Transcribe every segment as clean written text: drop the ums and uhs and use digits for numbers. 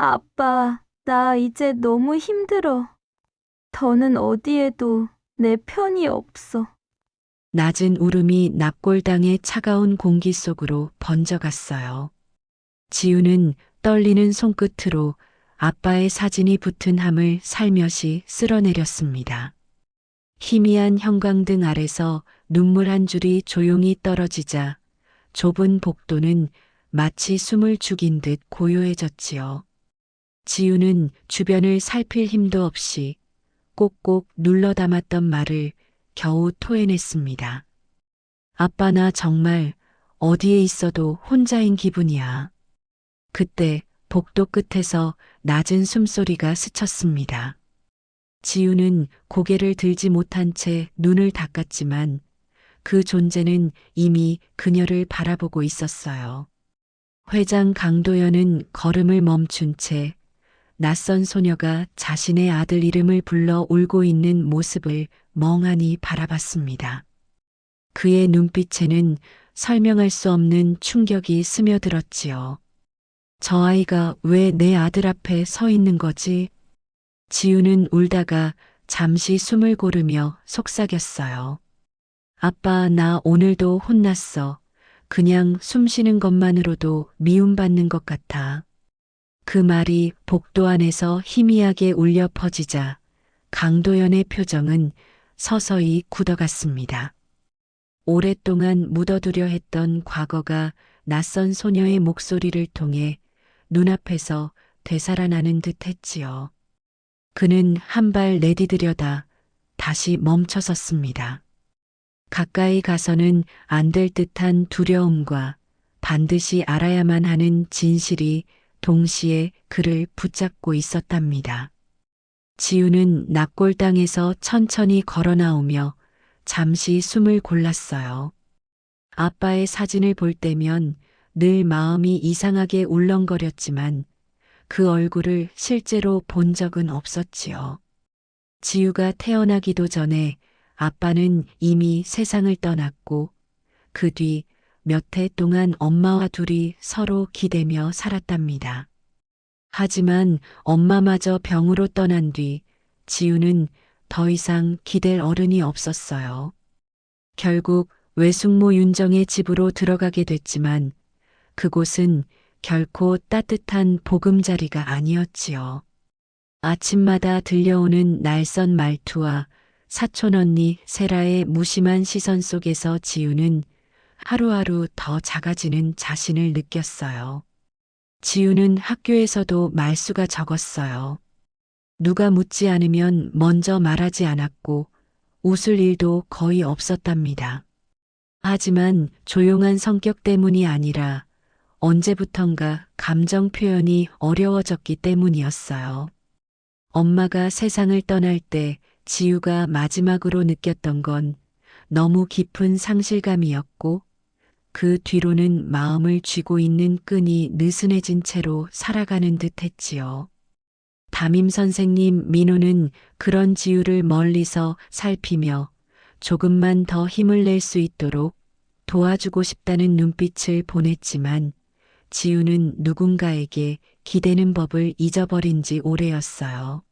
아빠, 나 이제 너무 힘들어. 더는 어디에도 내 편이 없어. 낮은 울음이 납골당의 차가운 공기 속으로 번져갔어요. 지우는 떨리는 손끝으로 아빠의 사진이 붙은 함을 살며시 쓸어내렸습니다. 희미한 형광등 아래서 눈물 한 줄이 조용히 떨어지자 좁은 복도는 마치 숨을 죽인 듯 고요해졌지요. 지우는 주변을 살필 힘도 없이 꼭꼭 눌러 담았던 말을 겨우 토해냈습니다. 아빠, 나 정말 어디에 있어도 혼자인 기분이야. 그때 복도 끝에서 낮은 숨소리가 스쳤습니다. 지우는 고개를 들지 못한 채 눈을 닦았지만 그 존재는 이미 그녀를 바라보고 있었어요. 회장 강도연은 걸음을 멈춘 채 낯선 소녀가 자신의 아들 이름을 불러 울고 있는 모습을 멍하니 바라봤습니다. 그의 눈빛에는 설명할 수 없는 충격이 스며들었지요. 저 아이가 왜 내 아들 앞에 서 있는 거지? 지우는 울다가 잠시 숨을 고르며 속삭였어요. 아빠, 나 오늘도 혼났어. 그냥 숨 쉬는 것만으로도 미움받는 것 같아. 그 말이 복도 안에서 희미하게 울려 퍼지자 강도연의 표정은 서서히 굳어갔습니다. 오랫동안 묻어두려 했던 과거가 낯선 소녀의 목소리를 통해 눈앞에서 되살아나는 듯 했지요. 그는 한 발 내디디려다 다시 멈춰섰습니다. 가까이 가서는 안 될 듯한 두려움과 반드시 알아야만 하는 진실이 동시에 그를 붙잡고 있었답니다. 지우는 납골당에서 천천히 걸어 나오며 잠시 숨을 골랐어요. 아빠의 사진을 볼 때면 늘 마음이 이상하게 울렁거렸지만 그 얼굴을 실제로 본 적은 없었지요. 지우가 태어나기도 전에 아빠는 이미 세상을 떠났고 그 뒤 몇 해 동안 엄마와 둘이 서로 기대며 살았답니다. 하지만 엄마마저 병으로 떠난 뒤 지우는 더 이상 기댈 어른이 없었어요. 결국 외숙모 윤정의 집으로 들어가게 됐지만 그곳은 결코 따뜻한 보금자리가 아니었지요. 아침마다 들려오는 날선 말투와 사촌 언니 세라의 무심한 시선 속에서 지우는 하루하루 더 작아지는 자신을 느꼈어요. 지우는 학교에서도 말수가 적었어요. 누가 묻지 않으면 먼저 말하지 않았고 웃을 일도 거의 없었답니다. 하지만 조용한 성격 때문이 아니라 언제부턴가 감정 표현이 어려워졌기 때문이었어요. 엄마가 세상을 떠날 때 지우가 마지막으로 느꼈던 건 너무 깊은 상실감이었고 그 뒤로는 마음을 쥐고 있는 끈이 느슨해진 채로 살아가는 듯 했지요. 담임 선생님 민호는 그런 지우를 멀리서 살피며 조금만 더 힘을 낼 수 있도록 도와주고 싶다는 눈빛을 보냈지만 지우는 누군가에게 기대는 법을 잊어버린 지 오래였어요.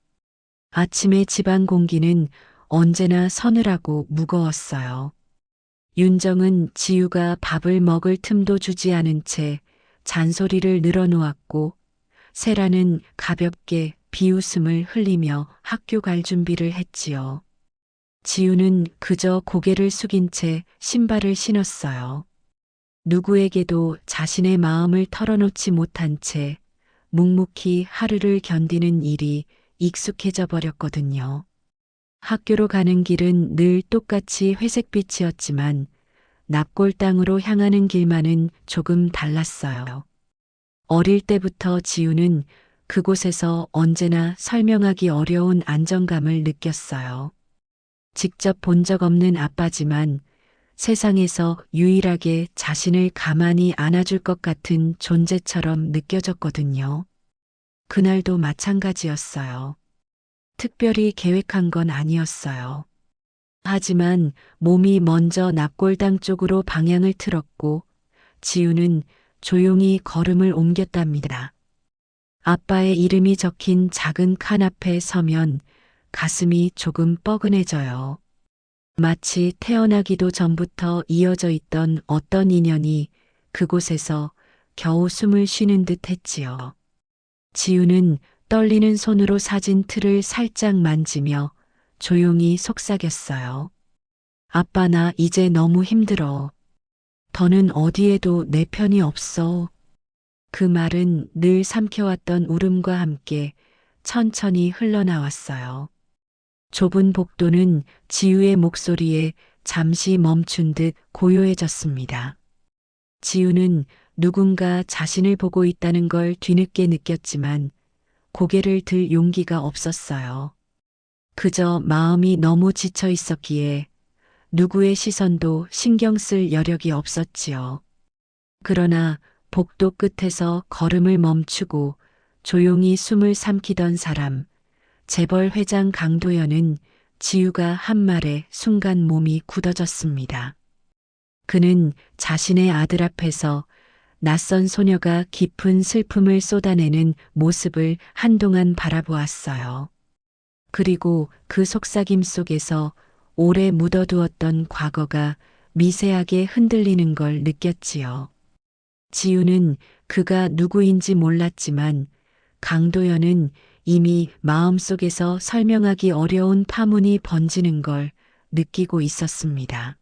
아침의 집안 공기는 언제나 서늘하고 무거웠어요. 윤정은 지우가 밥을 먹을 틈도 주지 않은 채 잔소리를 늘어놓았고 세라는 가볍게 비웃음을 흘리며 학교 갈 준비를 했지요. 지우는 그저 고개를 숙인 채 신발을 신었어요. 누구에게도 자신의 마음을 털어놓지 못한 채 묵묵히 하루를 견디는 일이 익숙해져 버렸거든요. 학교로 가는 길은 늘 똑같이 회색빛이었지만 납골당으로 향하는 길만은 조금 달랐어요. 어릴 때부터 지우는 그곳에서 언제나 설명하기 어려운 안정감을 느꼈어요. 직접 본 적 없는 아빠지만 세상에서 유일하게 자신을 가만히 안아줄 것 같은 존재처럼 느껴졌거든요. 그날도 마찬가지였어요. 특별히 계획한 건 아니었어요. 하지만 몸이 먼저 납골당 쪽으로 방향을 틀었고 지우는 조용히 걸음을 옮겼답니다. 아빠의 이름이 적힌 작은 칸 앞에 서면 가슴이 조금 뻐근해져요. 마치 태어나기도 전부터 이어져 있던 어떤 인연이 그곳에서 겨우 숨을 쉬는 듯 했지요. 지우는 떨리는 손으로 사진 틀을 살짝 만지며 조용히 속삭였어요. 아빠, 나 이제 너무 힘들어. 더는 어디에도 내 편이 없어. 그 말은 늘 삼켜왔던 울음과 함께 천천히 흘러나왔어요. 좁은 복도는 지우의 목소리에 잠시 멈춘 듯 고요해졌습니다. 지우는 누군가 자신을 보고 있다는 걸 뒤늦게 느꼈지만 고개를 들 용기가 없었어요. 그저 마음이 너무 지쳐 있었기에 누구의 시선도 신경 쓸 여력이 없었지요. 그러나 복도 끝에서 걸음을 멈추고 조용히 숨을 삼키던 사람, 재벌 회장 강도연은 지우가 한 말에 순간 몸이 굳어졌습니다. 그는 자신의 아들 앞에서 낯선 소녀가 깊은 슬픔을 쏟아내는 모습을 한동안 바라보았어요. 그리고 그 속삭임 속에서 오래 묻어두었던 과거가 미세하게 흔들리는 걸 느꼈지요. 지우는 그가 누구인지 몰랐지만 강도연은 이미 마음속에서 설명하기 어려운 파문이 번지는 걸 느끼고 있었습니다.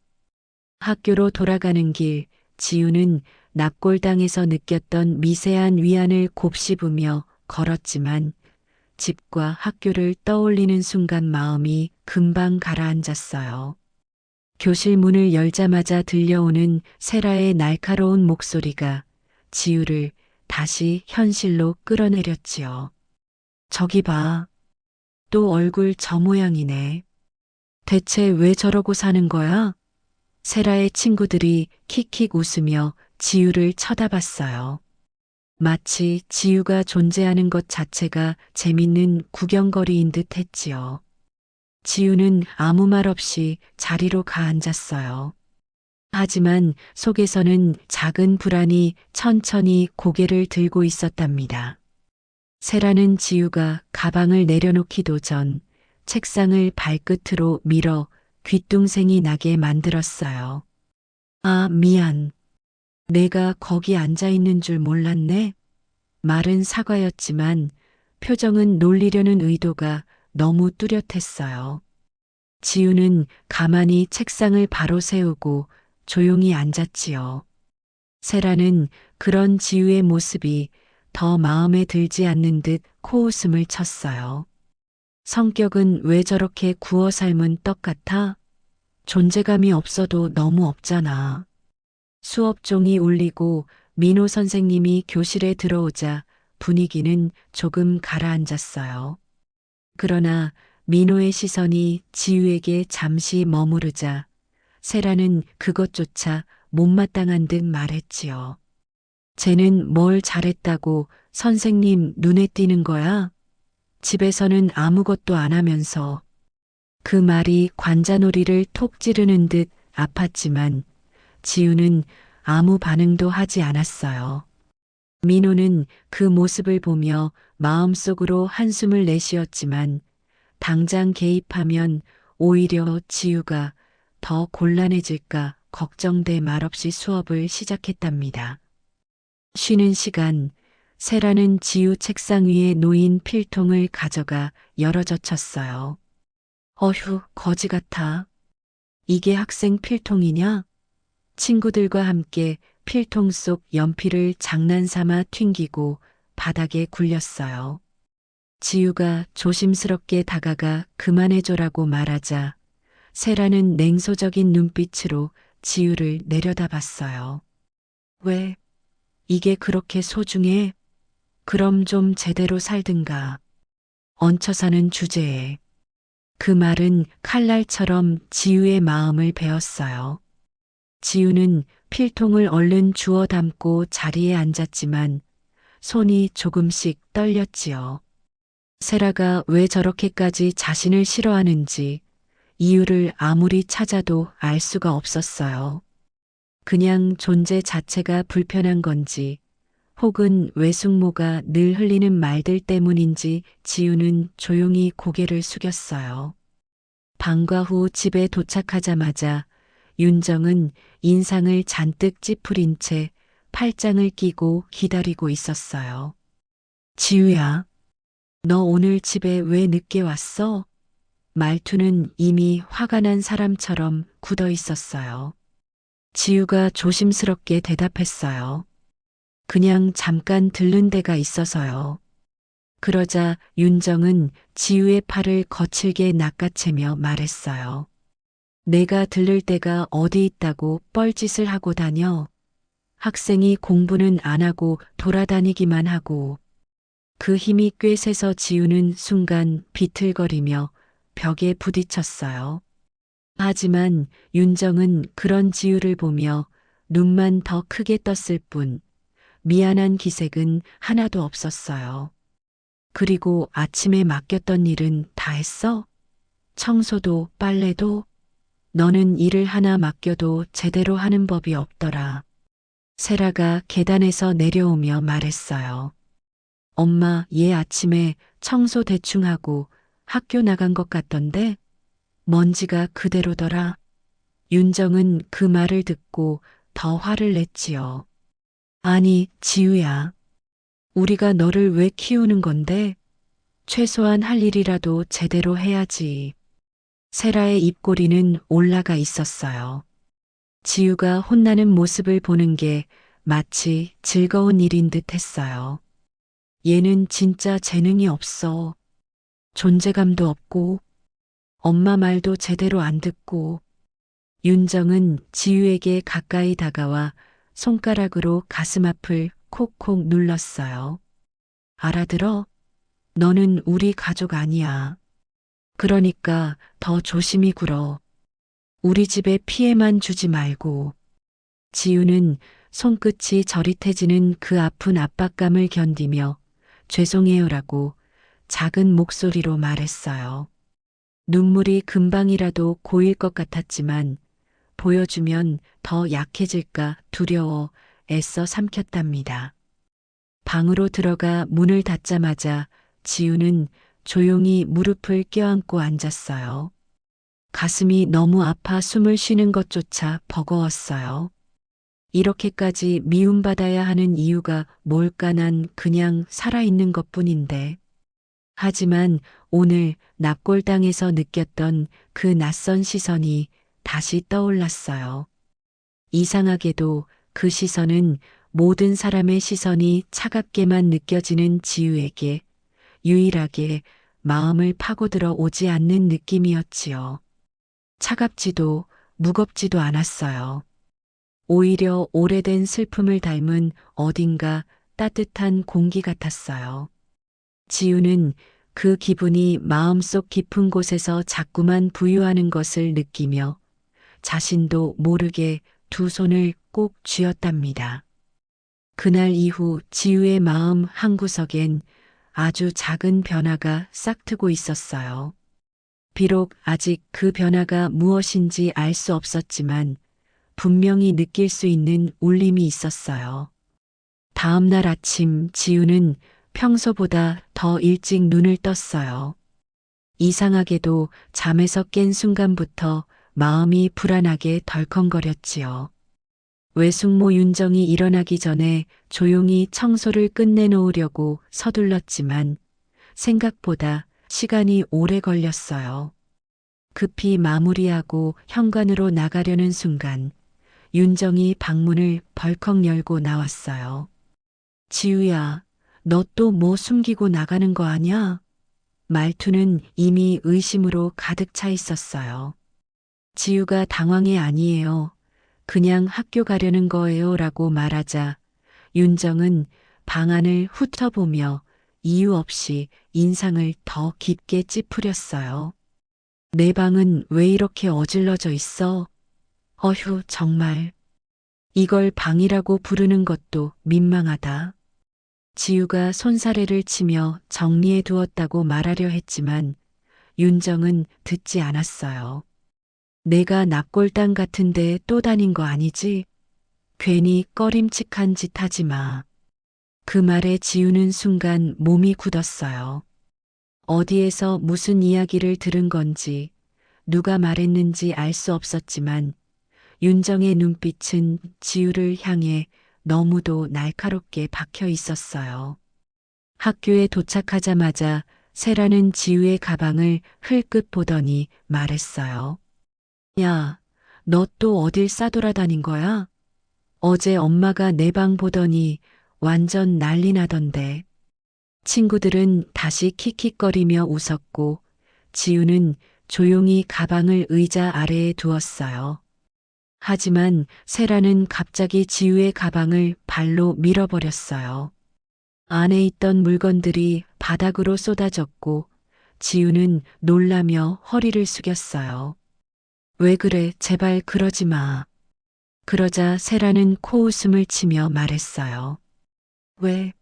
학교로 돌아가는 길, 지우는 납골당에서 느꼈던 미세한 위안을 곱씹으며 걸었지만 집과 학교를 떠올리는 순간 마음이 금방 가라앉았어요. 교실 문을 열자마자 들려오는 세라의 날카로운 목소리가 지우를 다시 현실로 끌어내렸지요. 저기 봐. 또 얼굴 저 모양이네. 대체 왜 저러고 사는 거야? 세라의 친구들이 킥킥 웃으며 지우를 쳐다봤어요. 마치 지우가 존재하는 것 자체가 재밌는 구경거리인 듯 했지요. 지우는 아무 말 없이 자리로 가앉았어요. 하지만 속에서는 작은 불안이 천천히 고개를 들고 있었답니다. 세라는 지우가 가방을 내려놓기도 전 책상을 발끝으로 밀어 귓등생이 나게 만들었어요. 아, 미안. 내가 거기 앉아 있는 줄 몰랐네. 말은 사과였지만 표정은 놀리려는 의도가 너무 뚜렷했어요. 지우는 가만히 책상을 바로 세우고 조용히 앉았지요. 세라는 그런 지우의 모습이 더 마음에 들지 않는 듯 코웃음을 쳤어요. 성격은 왜 저렇게 구워 삶은 떡 같아? 존재감이 없어도 너무 없잖아. 수업 종이 울리고 민호 선생님이 교실에 들어오자 분위기는 조금 가라앉았어요. 그러나 민호의 시선이 지우에게 잠시 머무르자 세라는 그것조차 못마땅한 듯 말했지요. 쟤는 뭘 잘했다고 선생님 눈에 띄는 거야? 집에서는 아무것도 안 하면서. 그 말이 관자놀이를 톡 찌르는 듯 아팠지만 지우는 아무 반응도 하지 않았어요. 민호는 그 모습을 보며 마음속으로 한숨을 내쉬었지만 당장 개입하면 오히려 지우가 더 곤란해질까 걱정돼 말없이 수업을 시작했답니다. 쉬는 시간, 세라는 지우 책상 위에 놓인 필통을 가져가 열어젖혔어요. 어휴, 거지 같아. 이게 학생 필통이냐? 친구들과 함께 필통 속 연필을 장난삼아 튕기고 바닥에 굴렸어요. 지우가 조심스럽게 다가가 그만해줘라고 말하자 세라는 냉소적인 눈빛으로 지우를 내려다봤어요. 왜? 이게 그렇게 소중해? 그럼 좀 제대로 살든가. 얹혀 사는 주제에. 그 말은 칼날처럼 지우의 마음을 베었어요. 지우는 필통을 얼른 주워 담고 자리에 앉았지만 손이 조금씩 떨렸지요. 세라가 왜 저렇게까지 자신을 싫어하는지 이유를 아무리 찾아도 알 수가 없었어요. 그냥 존재 자체가 불편한 건지 혹은 외숙모가 늘 흘리는 말들 때문인지 지우는 조용히 고개를 숙였어요. 방과 후 집에 도착하자마자 윤정은 인상을 잔뜩 찌푸린 채 팔짱을 끼고 기다리고 있었어요. 지우야, 너 오늘 집에 왜 늦게 왔어? 말투는 이미 화가 난 사람처럼 굳어 있었어요. 지우가 조심스럽게 대답했어요. 그냥 잠깐 들른 데가 있어서요. 그러자 윤정은 지우의 팔을 거칠게 낚아채며 말했어요. 내가 들를 데가 어디 있다고 뻘짓을 하고 다녀. 학생이 공부는 안 하고 돌아다니기만 하고. 그 힘이 꽤 세서 지우는 순간 비틀거리며 벽에 부딪혔어요. 하지만 윤정은 그런 지우를 보며 눈만 더 크게 떴을 뿐 미안한 기색은 하나도 없었어요. 그리고 아침에 맡겼던 일은 다 했어? 청소도 빨래도? 너는 일을 하나 맡겨도 제대로 하는 법이 없더라. 세라가 계단에서 내려오며 말했어요. 엄마, 얘 아침에 청소 대충 하고 학교 나간 것 같던데? 먼지가 그대로더라. 윤정은 그 말을 듣고 더 화를 냈지요. 아니, 지우야. 우리가 너를 왜 키우는 건데? 최소한 할 일이라도 제대로 해야지. 세라의 입꼬리는 올라가 있었어요. 지우가 혼나는 모습을 보는 게 마치 즐거운 일인 듯 했어요. 얘는 진짜 재능이 없어. 존재감도 없고, 엄마 말도 제대로 안 듣고. 윤정은 지우에게 가까이 다가와 손가락으로 가슴 앞을 콕콕 눌렀어요. 알아들어? 너는 우리 가족 아니야. 그러니까 더 조심히 굴어. 우리 집에 피해만 주지 말고. 지우는 손끝이 저릿해지는 그 아픈 압박감을 견디며 죄송해요라고 작은 목소리로 말했어요. 눈물이 금방이라도 고일 것 같았지만 보여주면 더 약해질까 두려워 애써 삼켰답니다. 방으로 들어가 문을 닫자마자 지우는 조용히 무릎을 껴안고 앉았어요. 가슴이 너무 아파 숨을 쉬는 것조차 버거웠어요. 이렇게까지 미움받아야 하는 이유가 뭘까 난 그냥 살아있는 것뿐인데. 하지만 오늘 납골당에서 느꼈던 그 낯선 시선이 다시 떠올랐어요. 이상하게도 그 시선은 모든 사람의 시선이 차갑게만 느껴지는 지우에게 유일하게 마음을 파고들어 오지 않는 느낌이었지요. 차갑지도 무겁지도 않았어요. 오히려 오래된 슬픔을 닮은 어딘가 따뜻한 공기 같았어요. 지우는 그 기분이 마음속 깊은 곳에서 자꾸만 부유하는 것을 느끼며 자신도 모르게 두 손을 꼭 쥐었답니다. 그날 이후 지우의 마음 한구석엔 아주 작은 변화가 싹트고 있었어요. 비록 아직 그 변화가 무엇인지 알 수 없었지만 분명히 느낄 수 있는 울림이 있었어요. 다음 날 아침 지우는 평소보다 더 일찍 눈을 떴어요. 이상하게도 잠에서 깬 순간부터 마음이 불안하게 덜컹거렸지요. 외숙모 윤정이 일어나기 전에 조용히 청소를 끝내놓으려고 서둘렀지만 생각보다 시간이 오래 걸렸어요. 급히 마무리하고 현관으로 나가려는 순간 윤정이 방문을 벌컥 열고 나왔어요. 지우야, 너 또 뭐 숨기고 나가는 거 아냐? 말투는 이미 의심으로 가득 차 있었어요. 지우가 당황해 아니에요. 그냥 학교 가려는 거예요 라고 말하자 윤정은 방 안을 훑어보며 이유 없이 인상을 더 깊게 찌푸렸어요. 내 방은 왜 이렇게 어질러져 있어? 어휴, 정말. 이걸 방이라고 부르는 것도 민망하다. 지우가 손사래를 치며 정리해 두었다고 말하려 했지만 윤정은 듣지 않았어요. 내가 납골당 같은데 또 다닌 거 아니지? 괜히 꺼림칙한 짓 하지 마. 그 말에 지우는 순간 몸이 굳었어요. 어디에서 무슨 이야기를 들은 건지, 누가 말했는지 알 수 없었지만, 윤정의 눈빛은 지우를 향해 너무도 날카롭게 박혀 있었어요. 학교에 도착하자마자 세라는 지우의 가방을 흘끗 보더니 말했어요. 야, 너 또 어딜 싸돌아다닌 거야? 어제 엄마가 내 방 보더니 완전 난리 나던데. 친구들은 다시 킥킥거리며 웃었고 지우는 조용히 가방을 의자 아래에 두었어요. 하지만 세라는 갑자기 지우의 가방을 발로 밀어버렸어요. 안에 있던 물건들이 바닥으로 쏟아졌고 지우는 놀라며 허리를 숙였어요. 왜 그래, 제발 그러지 마. 그러자 세라는 코웃음을 치며 말했어요. 왜?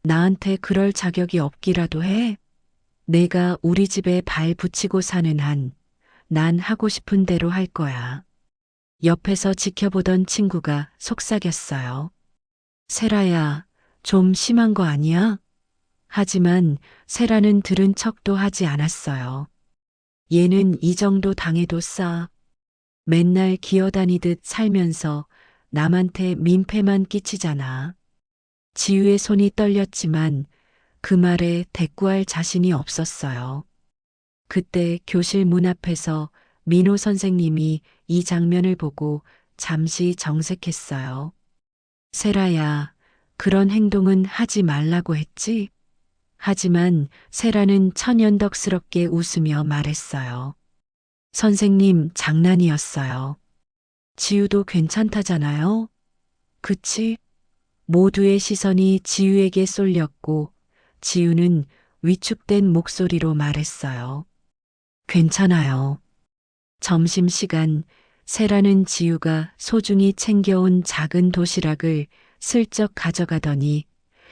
나한테 그럴 자격이 없기라도 해? 내가 우리 집에 발 붙이고 사는 한, 난 하고 싶은 대로 할 거야. 옆에서 지켜보던 친구가 속삭였어요. 세라야, 좀 심한 거 아니야? 하지만 세라는 들은 척도 하지 않았어요. 얘는 이 정도 당해도 싸. 맨날 기어다니듯 살면서 남한테 민폐만 끼치잖아. 지우의 손이 떨렸지만 그 말에 대꾸할 자신이 없었어요. 그때 교실 문 앞에서 민호 선생님이 이 장면을 보고 잠시 정색했어요. 세라야, 그런 행동은 하지 말라고 했지? 하지만 세라는 천연덕스럽게 웃으며 말했어요. 선생님, 장난이었어요. 지우도 괜찮다잖아요? 그치? 모두의 시선이 지우에게 쏠렸고 지우는 위축된 목소리로 말했어요. 괜찮아요. 점심시간 세라는 지우가 소중히 챙겨온 작은 도시락을 슬쩍 가져가더니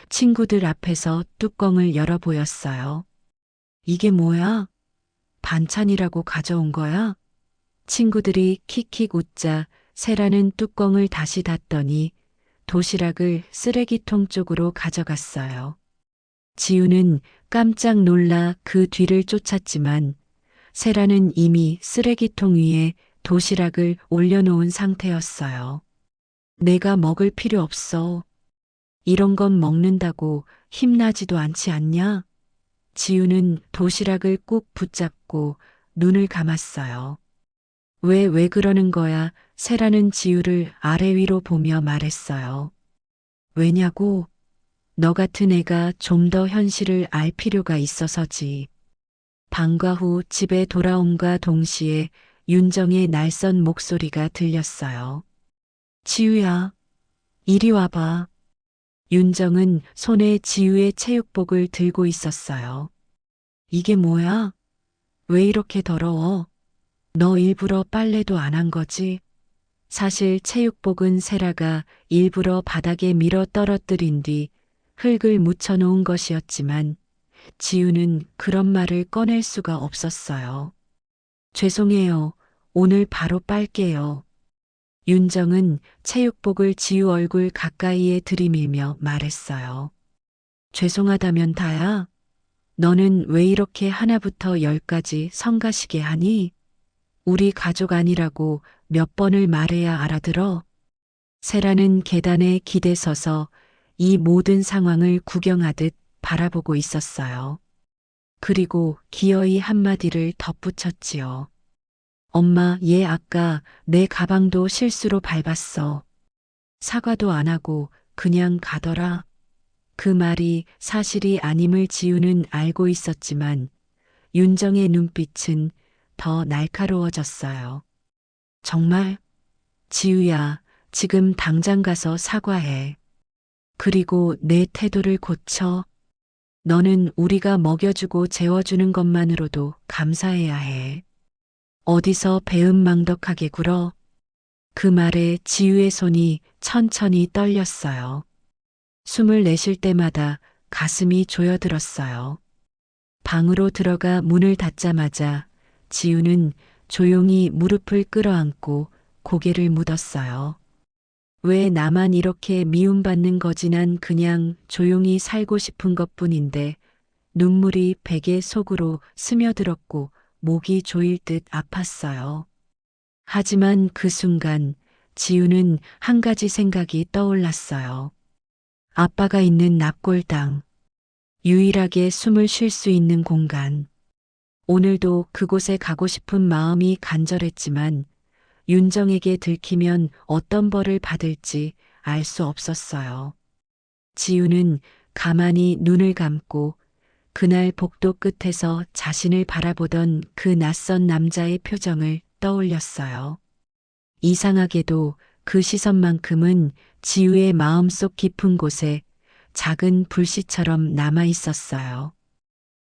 친구들 앞에서 뚜껑을 열어 보였어요. 이게 뭐야? 반찬이라고 가져온 거야? 친구들이 킥킥 웃자 세라는 뚜껑을 다시 닫더니 도시락을 쓰레기통 쪽으로 가져갔어요. 지우는 깜짝 놀라 그 뒤를 쫓았지만 세라는 이미 쓰레기통 위에 도시락을 올려놓은 상태였어요. 내가 먹을 필요 없어. 이런 건 먹는다고 힘나지도 않지 않냐? 지우는 도시락을 꾹 붙잡고 눈을 감았어요. 왜 그러는 거야? 세라는 지우를 아래 위로 보며 말했어요. 왜냐고? 너 같은 애가 좀 더 현실을 알 필요가 있어서지. 방과 후 집에 돌아옴과 동시에 윤정의 날선 목소리가 들렸어요. 지우야, 이리 와봐. 윤정은 손에 지우의 체육복을 들고 있었어요. 이게 뭐야? 왜 이렇게 더러워? 너 일부러 빨래도 안 한 거지? 사실 체육복은 세라가 일부러 바닥에 밀어 떨어뜨린 뒤 흙을 묻혀 놓은 것이었지만 지우는 그런 말을 꺼낼 수가 없었어요. 죄송해요. 오늘 바로 빨게요. 윤정은 체육복을 지우 얼굴 가까이에 들이밀며 말했어요. 죄송하다면 다야? 너는 왜 이렇게 하나부터 열까지 성가시게 하니? 우리 가족 아니라고 몇 번을 말해야 알아들어? 세라는 계단에 기대 서서 이 모든 상황을 구경하듯 바라보고 있었어요. 그리고 기어이 한마디를 덧붙였지요. 엄마, 얘 아까 내 가방도 실수로 밟았어. 사과도 안 하고 그냥 가더라. 그 말이 사실이 아님을 지우는 알고 있었지만 윤정의 눈빛은 더 날카로워졌어요. 정말? 지우야, 지금 당장 가서 사과해. 그리고 내 태도를 고쳐. 너는 우리가 먹여주고 재워주는 것만으로도 감사해야 해. 어디서 배은망덕하게 굴어? 그 말에 지우의 손이 천천히 떨렸어요. 숨을 내쉴 때마다 가슴이 조여들었어요. 방으로 들어가 문을 닫자마자 지우는 조용히 무릎을 끌어안고 고개를 묻었어요. 왜 나만 이렇게 미움받는 거지? 난 그냥 조용히 살고 싶은 것뿐인데 눈물이 베개 속으로 스며들었고 목이 조일 듯 아팠어요. 하지만 그 순간 지우는 한 가지 생각이 떠올랐어요. 아빠가 있는 납골당. 유일하게 숨을 쉴 수 있는 공간. 오늘도 그곳에 가고 싶은 마음이 간절했지만 윤정에게 들키면 어떤 벌을 받을지 알 수 없었어요. 지우는 가만히 눈을 감고 그날 복도 끝에서 자신을 바라보던 그 낯선 남자의 표정을 떠올렸어요. 이상하게도 그 시선만큼은 지우의 마음속 깊은 곳에 작은 불씨처럼 남아 있었어요.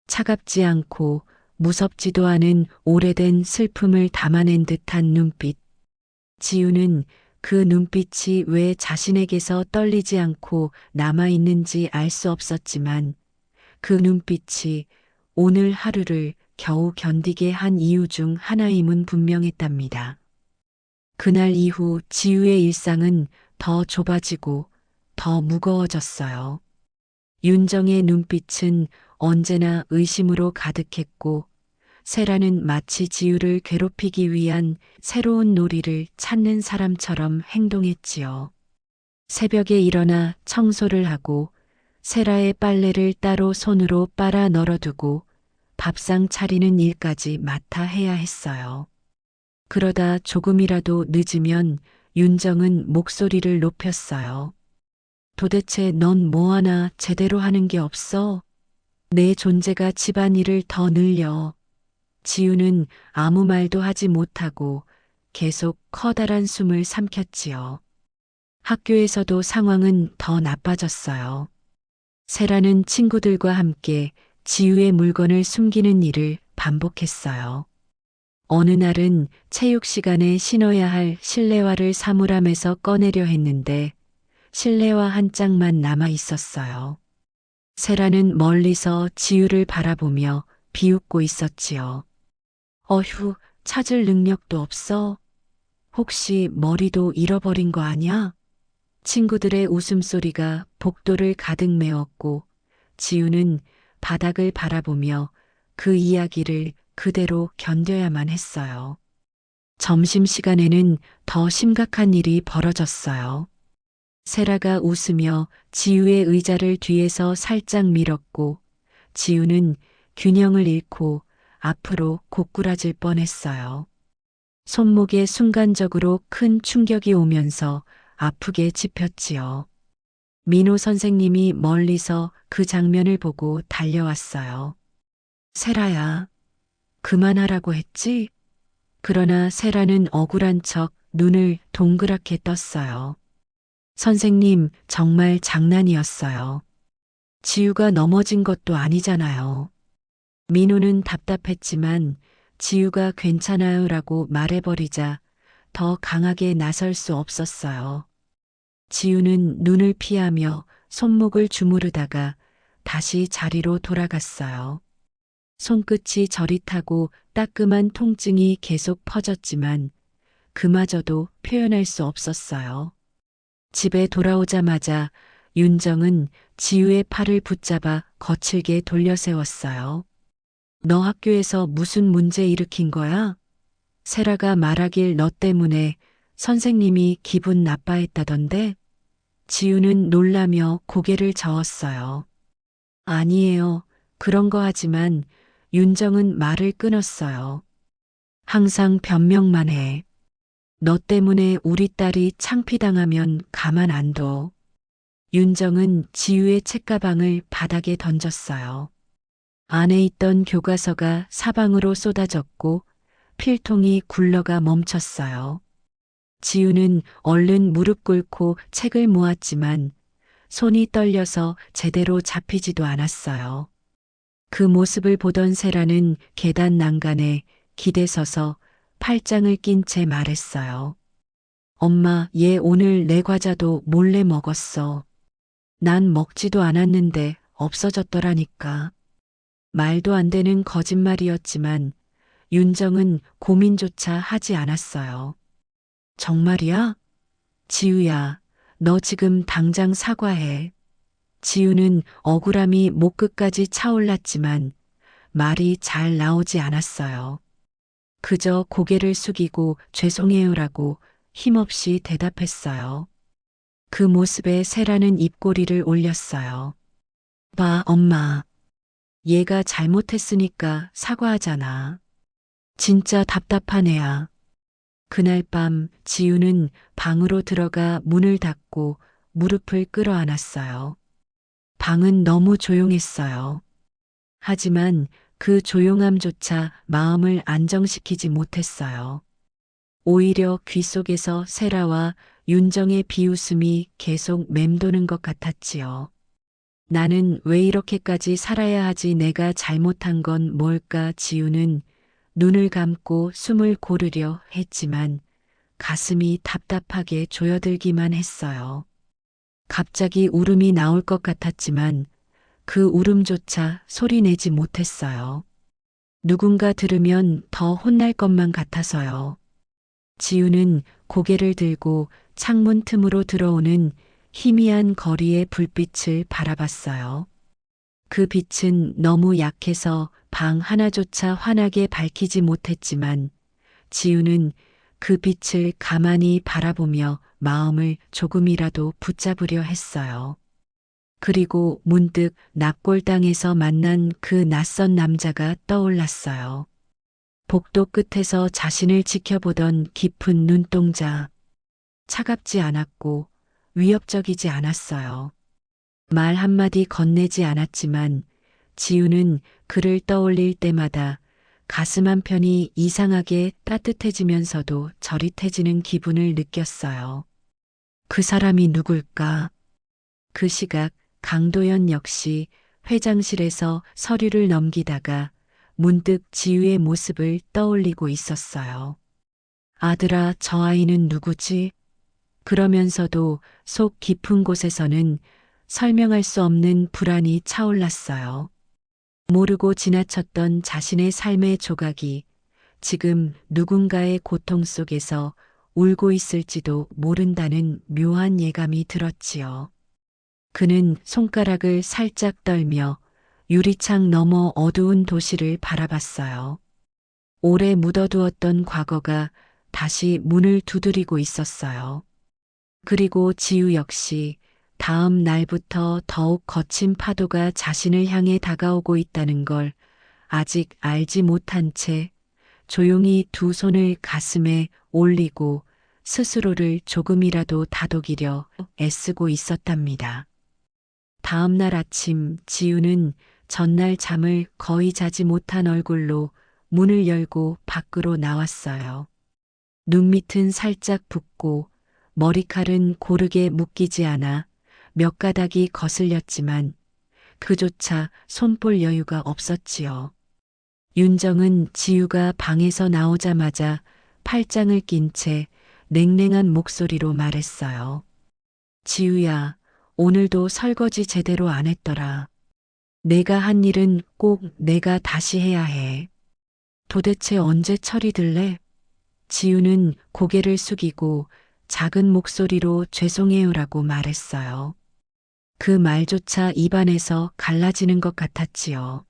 차갑지 않고 무섭지도 않은 오래된 슬픔을 담아낸 듯한 눈빛. 지우는 그 눈빛이 왜 자신에게서 떨리지 않고 남아있는지 알 수 없었지만 그 눈빛이 오늘 하루를 겨우 견디게 한 이유 중 하나임은 분명했답니다. 그날 이후 지우의 일상은 더 좁아지고 더 무거워졌어요. 윤정의 눈빛은 언제나 의심으로 가득했고 세라는 마치 지우를 괴롭히기 위한 새로운 놀이를 찾는 사람처럼 행동했지요. 새벽에 일어나 청소를 하고 세라의 빨래를 따로 손으로 빨아 널어두고 밥상 차리는 일까지 맡아 해야 했어요. 그러다 조금이라도 늦으면 윤정은 목소리를 높였어요. 도대체 넌 뭐하나 제대로 하는 게 없어? 내 존재가 집안일을 더 늘려. 지우는 아무 말도 하지 못하고 계속 커다란 숨을 삼켰지요. 학교에서도 상황은 더 나빠졌어요. 세라는 친구들과 함께 지우의 물건을 숨기는 일을 반복했어요. 어느 날은 체육 시간에 신어야 할 실내화를 사물함에서 꺼내려 했는데 실내화 한 짝만 남아 있었어요. 세라는 멀리서 지우를 바라보며 비웃고 있었지요. 어휴, 찾을 능력도 없어? 혹시 머리도 잃어버린 거 아냐? 친구들의 웃음소리가 복도를 가득 메웠고 지우는 바닥을 바라보며 그 이야기를 그대로 견뎌야만 했어요. 점심시간에는 더 심각한 일이 벌어졌어요. 세라가 웃으며 지우의 의자를 뒤에서 살짝 밀었고 지우는 균형을 잃고 앞으로 고꾸라질 뻔했어요. 손목에 순간적으로 큰 충격이 오면서 아프게 짚였지요. 민호 선생님이 멀리서 그 장면을 보고 달려왔어요. 세라야, 그만하라고 했지? 그러나 세라는 억울한 척 눈을 동그랗게 떴어요. 선생님, 정말 장난이었어요. 지우가 넘어진 것도 아니잖아요. 민호는 답답했지만 지우가 괜찮아요라고 말해버리자 더 강하게 나설 수 없었어요. 지우는 눈을 피하며 손목을 주무르다가 다시 자리로 돌아갔어요. 손끝이 저릿하고 따끔한 통증이 계속 퍼졌지만 그마저도 표현할 수 없었어요. 집에 돌아오자마자 윤정은 지우의 팔을 붙잡아 거칠게 돌려세웠어요. 너 학교에서 무슨 문제 일으킨 거야? 세라가 말하길 너 때문에 선생님이 기분 나빠했다던데? 지우는 놀라며 고개를 저었어요. 아니에요. 그런 거 하지만 윤정은 말을 끊었어요. 항상 변명만 해. 너 때문에 우리 딸이 창피당하면 가만 안 둬. 윤정은 지우의 책가방을 바닥에 던졌어요. 안에 있던 교과서가 사방으로 쏟아졌고 필통이 굴러가 멈췄어요. 지우는 얼른 무릎 꿇고 책을 모았지만 손이 떨려서 제대로 잡히지도 않았어요. 그 모습을 보던 세라는 계단 난간에 기대서서 팔짱을 낀 채 말했어요. 엄마, 얘 오늘 내 과자도 몰래 먹었어. 난 먹지도 않았는데 없어졌더라니까. 말도 안 되는 거짓말이었지만 윤정은 고민조차 하지 않았어요. 정말이야? 지우야, 너 지금 당장 사과해. 지우는 억울함이 목 끝까지 차올랐지만 말이 잘 나오지 않았어요. 그저 고개를 숙이고 죄송해요라고 힘없이 대답했어요. 그 모습에 세라는 입꼬리를 올렸어요. 봐, 엄마. 얘가 잘못했으니까 사과하잖아. 진짜 답답한 애야. 그날 밤 지우는 방으로 들어가 문을 닫고 무릎을 끌어안았어요. 방은 너무 조용했어요. 하지만 그 조용함조차 마음을 안정시키지 못했어요. 오히려 귀 속에서 세라와 윤정의 비웃음이 계속 맴도는 것 같았지요. 나는 왜 이렇게까지 살아야 하지? 내가 잘못한 건 뭘까? 지우는 눈을 감고 숨을 고르려 했지만 가슴이 답답하게 조여들기만 했어요. 갑자기 울음이 나올 것 같았지만 그 울음조차 소리내지 못했어요. 누군가 들으면 더 혼날 것만 같아서요. 지우는 고개를 들고 창문 틈으로 들어오는 희미한 거리의 불빛을 바라봤어요. 그 빛은 너무 약해서 방 하나조차 환하게 밝히지 못했지만 지우는 그 빛을 가만히 바라보며 마음을 조금이라도 붙잡으려 했어요. 그리고 문득 납골당에서 만난 그 낯선 남자가 떠올랐어요. 복도 끝에서 자신을 지켜보던 깊은 눈동자. 차갑지 않았고 위협적이지 않았어요. 말 한마디 건네지 않았지만 지우는 그를 떠올릴 때마다 가슴 한편이 이상하게 따뜻해지면서도 저릿해지는 기분을 느꼈어요. 그 사람이 누굴까? 그 시각 강도연 역시 회장실에서 서류를 넘기다가 문득 지우의 모습을 떠올리고 있었어요. 아들아, 저 아이는 누구지? 그러면서도 속 깊은 곳에서는 설명할 수 없는 불안이 차올랐어요. 모르고 지나쳤던 자신의 삶의 조각이 지금 누군가의 고통 속에서 울고 있을지도 모른다는 묘한 예감이 들었지요. 그는 손가락을 살짝 떨며 유리창 너머 어두운 도시를 바라봤어요. 오래 묻어두었던 과거가 다시 문을 두드리고 있었어요. 그리고 지우 역시 다음 날부터 더욱 거친 파도가 자신을 향해 다가오고 있다는 걸 아직 알지 못한 채 조용히 두 손을 가슴에 올리고 스스로를 조금이라도 다독이려 애쓰고 있었답니다. 다음 날 아침 지우는 전날 잠을 거의 자지 못한 얼굴로 문을 열고 밖으로 나왔어요. 눈밑은 살짝 붓고 머리칼은 고르게 묶이지 않아 몇 가닥이 거슬렸지만 그조차 손볼 여유가 없었지요. 윤정은 지우가 방에서 나오자마자 팔짱을 낀 채 냉랭한 목소리로 말했어요. 지우야, 오늘도 설거지 제대로 안 했더라. 내가 한 일은 꼭 내가 다시 해야 해. 도대체 언제 철이 들래? 지우는 고개를 숙이고 작은 목소리로 죄송해요라고 말했어요. 그 말조차 입안에서 갈라지는 것 같았지요.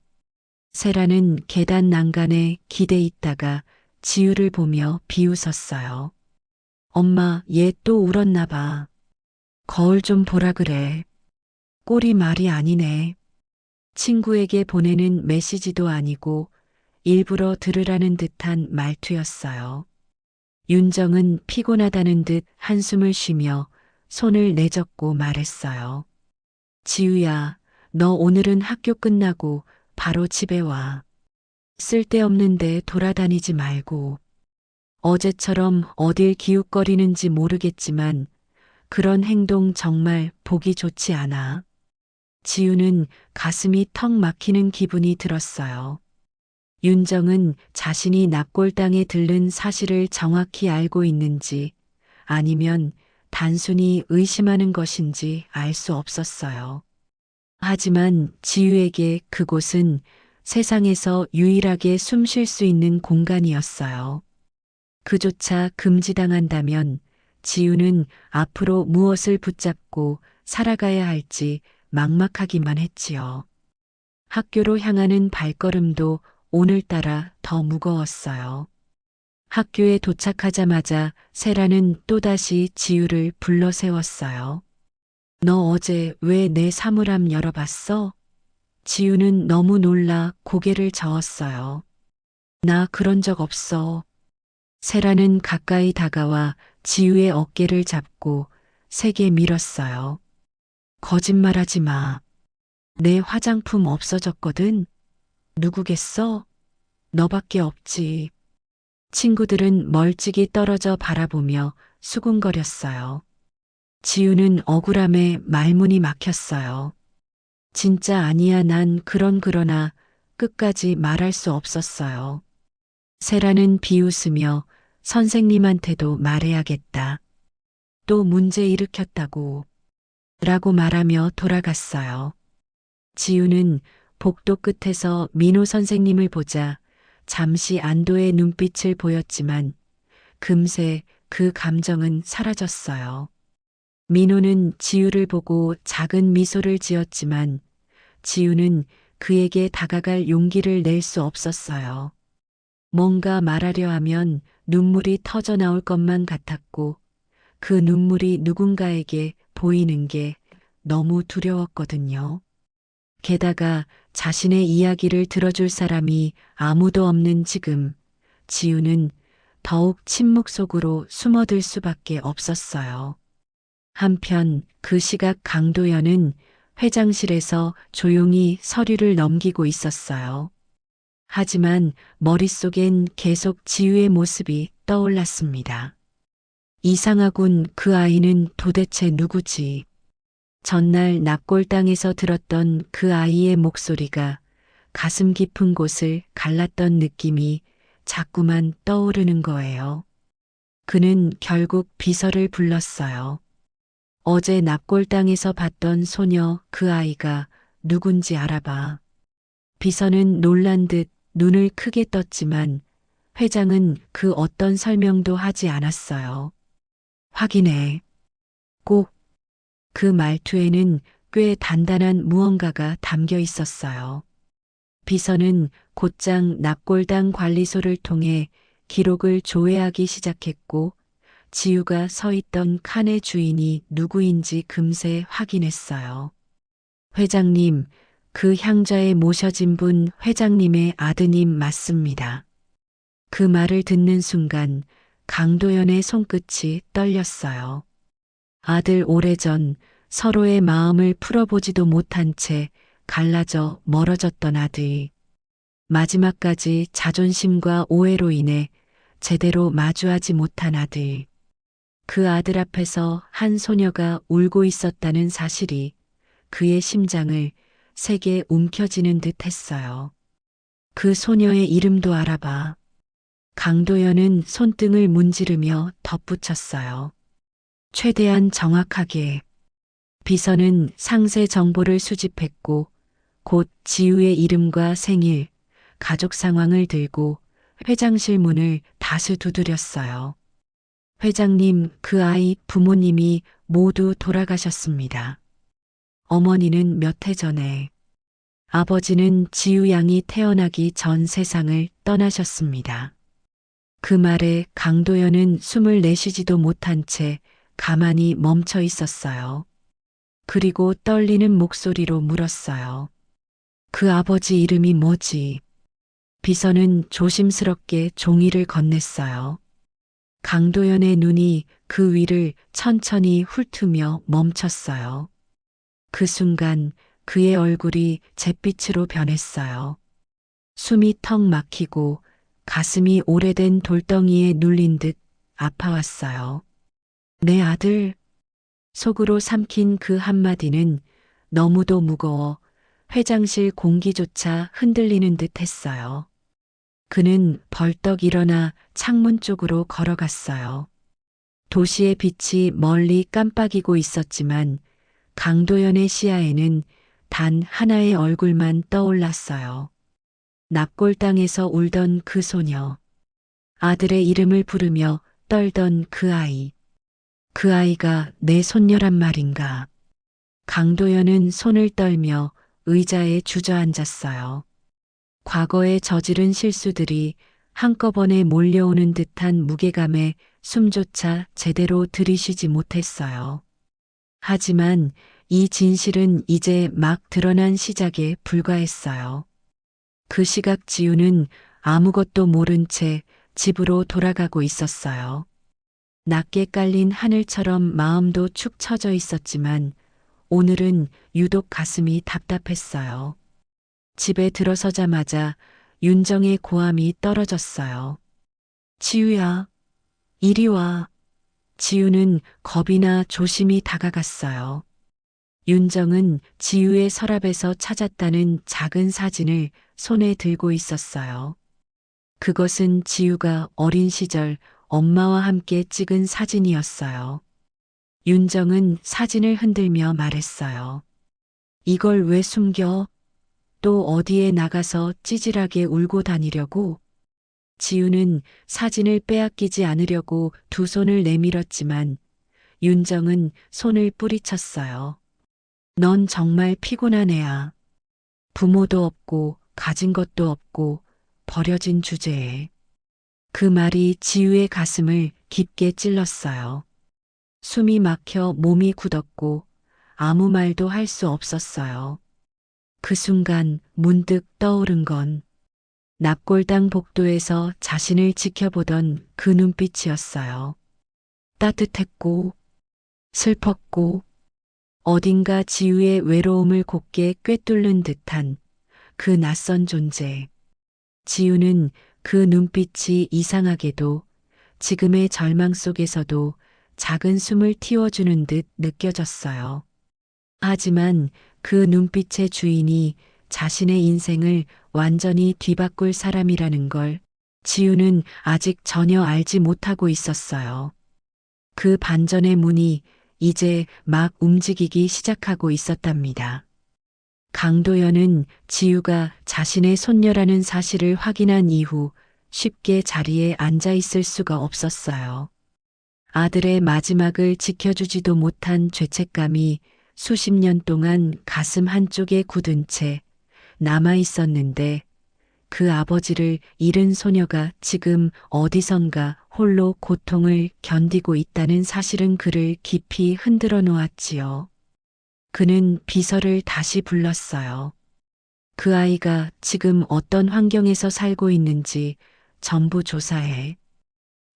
세라는 계단 난간에 기대 있다가 지우를 보며 비웃었어요. 엄마, 얘 또 울었나 봐. 거울 좀 보라 그래. 꼴이 말이 아니네. 친구에게 보내는 메시지도 아니고 일부러 들으라는 듯한 말투였어요. 윤정은 피곤하다는 듯 한숨을 쉬며 손을 내젓고 말했어요. 지우야, 너 오늘은 학교 끝나고 바로 집에 와. 쓸데없는데 돌아다니지 말고. 어제처럼 어딜 기웃거리는지 모르겠지만 그런 행동 정말 보기 좋지 않아. 지우는 가슴이 턱 막히는 기분이 들었어요. 윤정은 자신이 납골당에 들른 사실을 정확히 알고 있는지 아니면 단순히 의심하는 것인지 알 수 없었어요. 하지만 지우에게 그곳은 세상에서 유일하게 숨 쉴 수 있는 공간이었어요. 그조차 금지당한다면 지우는 앞으로 무엇을 붙잡고 살아가야 할지 막막하기만 했지요. 학교로 향하는 발걸음도 오늘따라 더 무거웠어요. 학교에 도착하자마자 세라는 또다시 지우를 불러 세웠어요. 너 어제 왜 내 사물함 열어봤어? 지우는 너무 놀라 고개를 저었어요. 나 그런 적 없어. 세라는 가까이 다가와 지우의 어깨를 잡고 세게 밀었어요. 거짓말하지 마. 내 화장품 없어졌거든. 누구겠어? 너밖에 없지. 친구들은 멀찍이 떨어져 바라보며 수군거렸어요. 지우는 억울함에 말문이 막혔어요. 진짜 아니야, 난 그러나 끝까지 말할 수 없었어요. 세라는 비웃으며 선생님한테도 말해야겠다. 또 문제 일으켰다고. 라고 말하며 돌아갔어요. 지우는 복도 끝에서 민호 선생님을 보자 잠시 안도의 눈빛을 보였지만 금세 그 감정은 사라졌어요. 민호는 지우를 보고 작은 미소를 지었지만 지우는 그에게 다가갈 용기를 낼 수 없었어요. 뭔가 말하려 하면 눈물이 터져 나올 것만 같았고 그 눈물이 누군가에게 보이는 게 너무 두려웠거든요. 게다가 자신의 이야기를 들어줄 사람이 아무도 없는 지금 지우는 더욱 침묵 속으로 숨어들 수밖에 없었어요. 한편 그 시각 강도연은 회장실에서 조용히 서류를 넘기고 있었어요. 하지만 머릿속엔 계속 지우의 모습이 떠올랐습니다. 이상하군, 그 아이는 도대체 누구지? 전날 납골당에서 들었던 그 아이의 목소리가 가슴 깊은 곳을 갈랐던 느낌이 자꾸만 떠오르는 거예요. 그는 결국 비서를 불렀어요. 어제 납골당에서 봤던 소녀, 그 아이가 누군지 알아봐. 비서는 놀란 듯 눈을 크게 떴지만 회장은 그 어떤 설명도 하지 않았어요. 확인해. 꼭. 그 말투에는 꽤 단단한 무언가가 담겨 있었어요. 비서는 곧장 납골당 관리소를 통해 기록을 조회하기 시작했고 지우가 서 있던 칸의 주인이 누구인지 금세 확인했어요. 회장님, 그 향좌에 모셔진 분 회장님의 아드님 맞습니다. 그 말을 듣는 순간 강도연의 손끝이 떨렸어요. 아들 오래전 서로의 마음을 풀어보지도 못한 채 갈라져 멀어졌던 아들. 마지막까지 자존심과 오해로 인해 제대로 마주하지 못한 아들. 그 아들 앞에서 한 소녀가 울고 있었다는 사실이 그의 심장을 세게 움켜쥐는 듯 했어요. 그 소녀의 이름도 알아봐. 강도연은 손등을 문지르며 덧붙였어요. 최대한 정확하게. 비서는 상세 정보를 수집했고 곧 지우의 이름과 생일, 가족 상황을 들고 회장실 문을 다수 두드렸어요. 회장님, 그 아이 부모님이 모두 돌아가셨습니다. 어머니는 몇 해 전에, 아버지는 지우 양이 태어나기 전 세상을 떠나셨습니다. 그 말에 강도연은 숨을 내쉬지도 못한 채 가만히 멈춰 있었어요. 그리고 떨리는 목소리로 물었어요. 그 아버지 이름이 뭐지? 비서는 조심스럽게 종이를 건넸어요. 강도연의 눈이 그 위를 천천히 훑으며 멈췄어요. 그 순간 그의 얼굴이 잿빛으로 변했어요. 숨이 턱 막히고 가슴이 오래된 돌덩이에 눌린 듯 아파왔어요. 내 아들. 속으로 삼킨 그 한마디는 너무도 무거워 회장실 공기조차 흔들리는 듯 했어요. 그는 벌떡 일어나 창문 쪽으로 걸어갔어요. 도시의 빛이 멀리 깜빡이고 있었지만 강도연의 시야에는 단 하나의 얼굴만 떠올랐어요. 납골당에서 울던 그 소녀. 아들의 이름을 부르며 떨던 그 아이. 그 아이가 내 손녀란 말인가. 강도연은 손을 떨며 의자에 주저앉았어요. 과거에 저지른 실수들이 한꺼번에 몰려오는 듯한 무게감에 숨조차 제대로 들이쉬지 못했어요. 하지만 이 진실은 이제 막 드러난 시작에 불과했어요. 그 시각 지우는 아무것도 모른 채 집으로 돌아가고 있었어요. 낮게 깔린 하늘처럼 마음도 축 처져 있었지만 오늘은 유독 가슴이 답답했어요. 집에 들어서자마자 윤정의 고함이 떨어졌어요. 지우야, 이리 와. 지우는 겁이 나 조심히 다가갔어요. 윤정은 지우의 서랍에서 찾았다는 작은 사진을 손에 들고 있었어요. 그것은 지우가 어린 시절 엄마와 함께 찍은 사진이었어요. 윤정은 사진을 흔들며 말했어요. 이걸 왜 숨겨? 또 어디에 나가서 찌질하게 울고 다니려고? 지우는 사진을 빼앗기지 않으려고 두 손을 내밀었지만 윤정은 손을 뿌리쳤어요. 넌 정말 피곤한 애야. 부모도 없고 가진 것도 없고 버려진 주제에. 그 말이 지우의 가슴을 깊게 찔렀어요. 숨이 막혀 몸이 굳었고 아무 말도 할 수 없었어요. 그 순간 문득 떠오른 건 납골당 복도에서 자신을 지켜보던 그 눈빛이었어요. 따뜻했고 슬펐고 어딘가 지우의 외로움을 곱게 꿰뚫는 듯한 그 낯선 존재. 지우는 그 눈빛이 이상하게도 지금의 절망 속에서도 작은 숨을 틔워주는 듯 느껴졌어요. 하지만 그 눈빛의 주인이 자신의 인생을 완전히 뒤바꿀 사람이라는 걸 지우는 아직 전혀 알지 못하고 있었어요. 그 반전의 문이 이제 막 움직이기 시작하고 있었답니다. 강도연은 지우가 자신의 손녀라는 사실을 확인한 이후 쉽게 자리에 앉아 있을 수가 없었어요. 아들의 마지막을 지켜주지도 못한 죄책감이 수십 년 동안 가슴 한쪽에 굳은 채 남아 있었는데 그 아버지를 잃은 소녀가 지금 어디선가 홀로 고통을 견디고 있다는 사실은 그를 깊이 흔들어 놓았지요. 그는 비서를 다시 불렀어요. 그 아이가 지금 어떤 환경에서 살고 있는지 전부 조사해.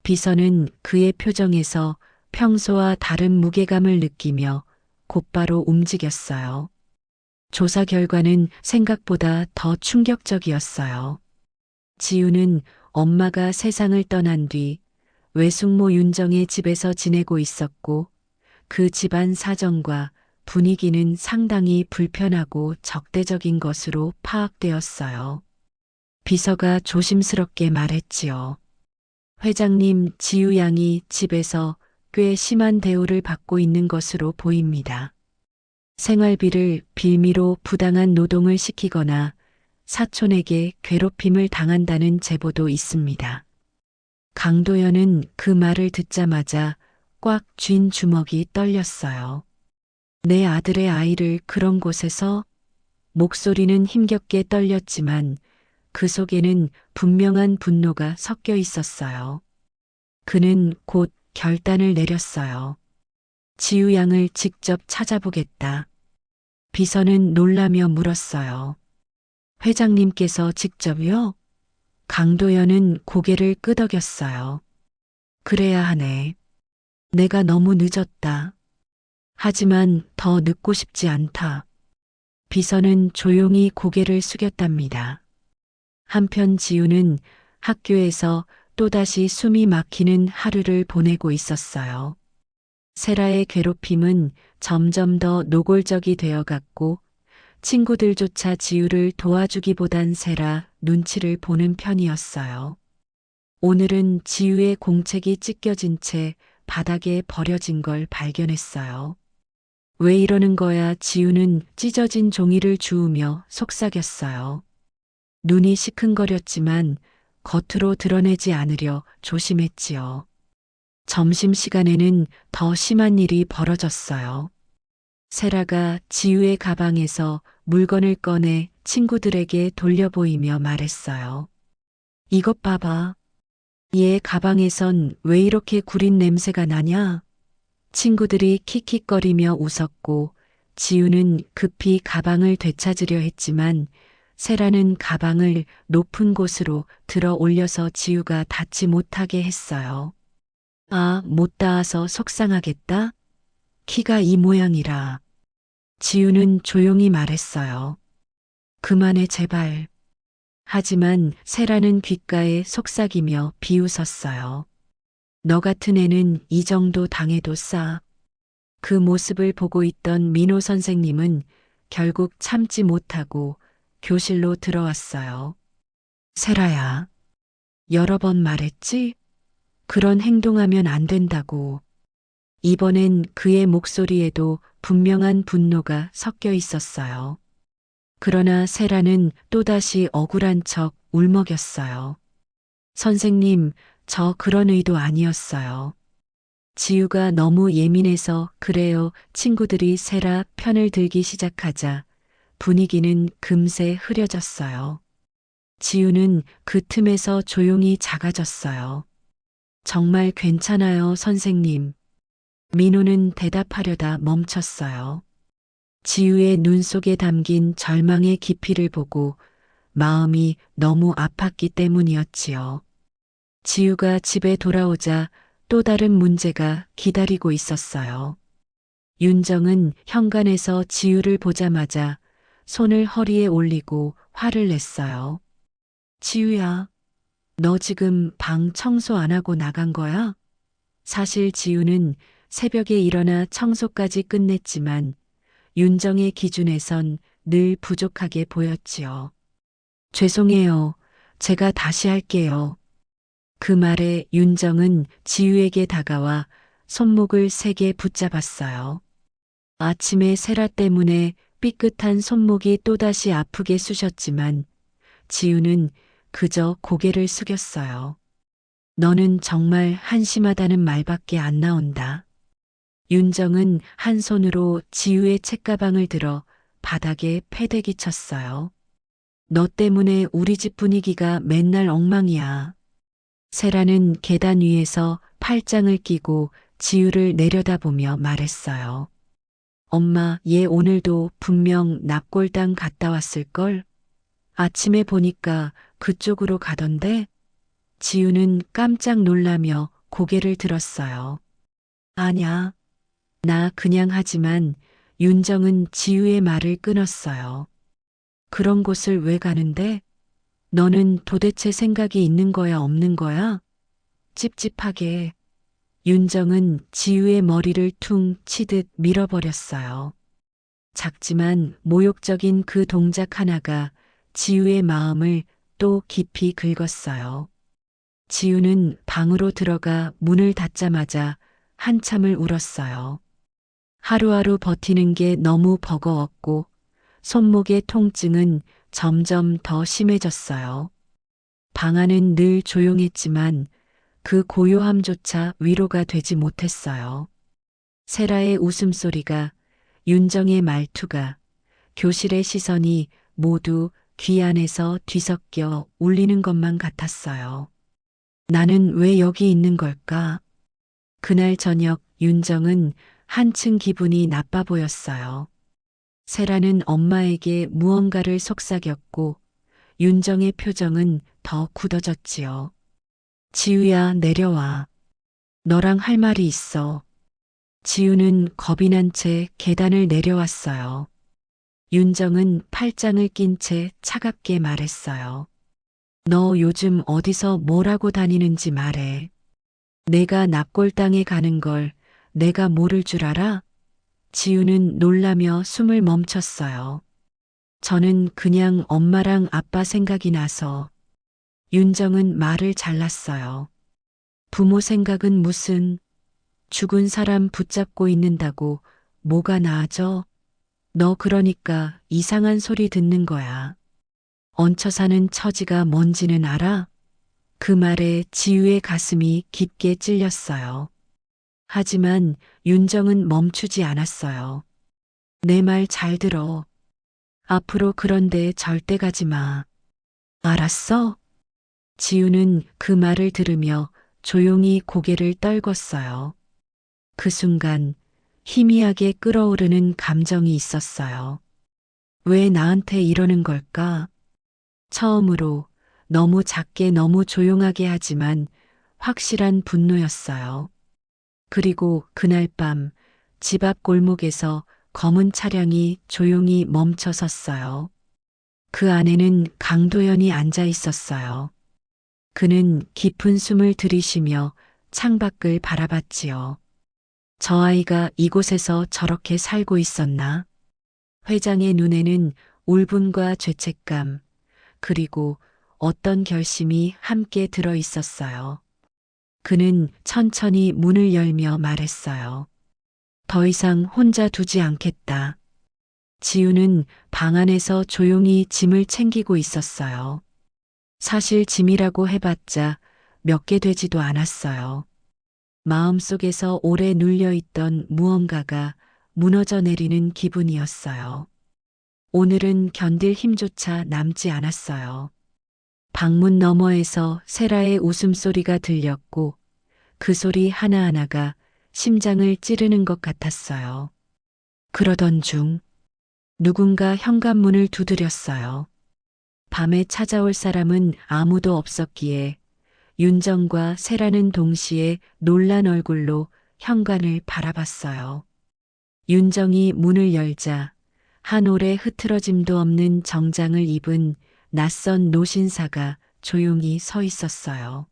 비서는 그의 표정에서 평소와 다른 무게감을 느끼며 곧바로 움직였어요. 조사 결과는 생각보다 더 충격적이었어요. 지우는 엄마가 세상을 떠난 뒤 외숙모 윤정의 집에서 지내고 있었고 그 집안 사정과 분위기는 상당히 불편하고 적대적인 것으로 파악되었어요. 비서가 조심스럽게 말했지요. 회장님, 지우 양이 집에서 꽤 심한 대우를 받고 있는 것으로 보입니다. 생활비를 빌미로 부당한 노동을 시키거나 사촌에게 괴롭힘을 당한다는 제보도 있습니다. 강도연은 그 말을 듣자마자 꽉 쥔 주먹이 떨렸어요. 내 아들의 아이를 그런 곳에서? 목소리는 힘겹게 떨렸지만 그 속에는 분명한 분노가 섞여 있었어요. 그는 곧 결단을 내렸어요. 지우 양을 직접 찾아보겠다. 비서는 놀라며 물었어요. 회장님께서 직접요? 강도연은 고개를 끄덕였어요. 그래야 하네. 내가 너무 늦었다. 하지만 더 늦고 싶지 않다. 비서는 조용히 고개를 숙였답니다. 한편 지우는 학교에서 또다시 숨이 막히는 하루를 보내고 있었어요. 세라의 괴롭힘은 점점 더 노골적이 되어갔고 친구들조차 지우를 도와주기보단 세라 눈치를 보는 편이었어요. 오늘은 지우의 공책이 찢겨진 채 바닥에 버려진 걸 발견했어요. 왜 이러는 거야? 지우는 찢어진 종이를 주우며 속삭였어요. 눈이 시큰거렸지만 겉으로 드러내지 않으려 조심했지요. 점심시간에는 더 심한 일이 벌어졌어요. 세라가 지우의 가방에서 물건을 꺼내 친구들에게 돌려보이며 말했어요. 이것 봐봐. 얘 가방에선 왜 이렇게 구린 냄새가 나냐? 친구들이 킥킥거리며 웃었고 지우는 급히 가방을 되찾으려 했지만 세라는 가방을 높은 곳으로 들어 올려서 지우가 닿지 못하게 했어요. 아, 못 닿아서 속상하겠다? 키가 이 모양이라. 지우는 조용히 말했어요. 그만해 제발. 하지만 세라는 귓가에 속삭이며 비웃었어요. 너 같은 애는 이 정도 당해도 싸. 그 모습을 보고 있던 민호 선생님은 결국 참지 못하고 교실로 들어왔어요. 세라야, 여러 번 말했지? 그런 행동하면 안 된다고. 이번엔 그의 목소리에도 분명한 분노가 섞여 있었어요. 그러나 세라는 또다시 억울한 척 울먹였어요. 선생님, 저 그런 의도 아니었어요. 지우가 너무 예민해서 그래요. 친구들이 세라 편을 들기 시작하자 분위기는 금세 흐려졌어요. 지우는 그 틈에서 조용히 작아졌어요. 정말 괜찮아요, 선생님. 민호는 대답하려다 멈췄어요. 지우의 눈 속에 담긴 절망의 깊이를 보고 마음이 너무 아팠기 때문이었지요. 지우가 집에 돌아오자 또 다른 문제가 기다리고 있었어요. 윤정은 현관에서 지우를 보자마자 손을 허리에 올리고 화를 냈어요. 지우야, 너 지금 방 청소 안 하고 나간 거야? 사실 지우는 새벽에 일어나 청소까지 끝냈지만 윤정의 기준에선 늘 부족하게 보였지요. 죄송해요. 제가 다시 할게요. 그 말에 윤정은 지우에게 다가와 손목을 세게 붙잡았어요. 아침에 세라 때문에 삐끗한 손목이 또다시 아프게 쑤셨지만 지우는 그저 고개를 숙였어요. 너는 정말 한심하다는 말밖에 안 나온다. 윤정은 한 손으로 지우의 책가방을 들어 바닥에 패대기 쳤어요. 너 때문에 우리 집 분위기가 맨날 엉망이야. 세라는 계단 위에서 팔짱을 끼고 지우를 내려다보며 말했어요. 엄마, 얘 오늘도 분명 납골당 갔다 왔을걸? 아침에 보니까 그쪽으로 가던데? 지우는 깜짝 놀라며 고개를 들었어요. 아냐, 나 그냥 하지만 윤정은 지우의 말을 끊었어요. 그런 곳을 왜 가는데? 너는 도대체 생각이 있는 거야, 없는 거야? 찝찝하게. 윤정은 지우의 머리를 퉁 치듯 밀어버렸어요. 작지만 모욕적인 그 동작 하나가 지우의 마음을 또 깊이 긁었어요. 지우는 방으로 들어가 문을 닫자마자 한참을 울었어요. 하루하루 버티는 게 너무 버거웠고 손목의 통증은 점점 더 심해졌어요. 방 안은 늘 조용했지만 그 고요함조차 위로가 되지 못했어요. 세라의 웃음소리가, 윤정의 말투가, 교실의 시선이 모두 귀 안에서 뒤섞여 울리는 것만 같았어요. 나는 왜 여기 있는 걸까? 그날 저녁 윤정은 한층 기분이 나빠 보였어요. 세라는 엄마에게 무언가를 속삭였고 윤정의 표정은 더 굳어졌지요. 지우야, 내려와. 너랑 할 말이 있어. 지우는 겁이 난 채 계단을 내려왔어요. 윤정은 팔짱을 낀 채 차갑게 말했어요. 너 요즘 어디서 뭘 하고 다니는지 말해. 내가 납골당에 가는 걸 내가 모를 줄 알아? 지우는 놀라며 숨을 멈췄어요. 저는 그냥 엄마랑 아빠 생각이 나서. 윤정은 말을 잘랐어요. 부모 생각은 무슨, 죽은 사람 붙잡고 있는다고 뭐가 나아져? 너 그러니까 이상한 소리 듣는 거야. 얹혀 사는 처지가 뭔지는 알아? 그 말에 지우의 가슴이 깊게 찔렸어요. 하지만 윤정은 멈추지 않았어요. 내 말 잘 들어. 앞으로 그런 데 절대 가지 마. 알았어? 지우는 그 말을 들으며 조용히 고개를 떨궜어요. 그 순간 희미하게 끓어오르는 감정이 있었어요. 왜 나한테 이러는 걸까? 처음으로 너무 작게 너무 조용하게 하지만 확실한 분노였어요. 그리고 그날 밤 집 앞 골목에서 검은 차량이 조용히 멈춰 섰어요. 그 안에는 강도연이 앉아 있었어요. 그는 깊은 숨을 들이쉬며 창밖을 바라봤지요. 저 아이가 이곳에서 저렇게 살고 있었나? 회장의 눈에는 울분과 죄책감, 그리고 어떤 결심이 함께 들어 있었어요. 그는 천천히 문을 열며 말했어요. 더 이상 혼자 두지 않겠다. 지우는 방 안에서 조용히 짐을 챙기고 있었어요. 사실 짐이라고 해봤자 몇 개 되지도 않았어요. 마음속에서 오래 눌려있던 무언가가 무너져 내리는 기분이었어요. 오늘은 견딜 힘조차 남지 않았어요. 방문 너머에서 세라의 웃음소리가 들렸고 그 소리 하나하나가 심장을 찌르는 것 같았어요. 그러던 중 누군가 현관문을 두드렸어요. 밤에 찾아올 사람은 아무도 없었기에 윤정과 세라는 동시에 놀란 얼굴로 현관을 바라봤어요. 윤정이 문을 열자 한 올의 흐트러짐도 없는 정장을 입은 낯선 노신사가 조용히 서 있었어요.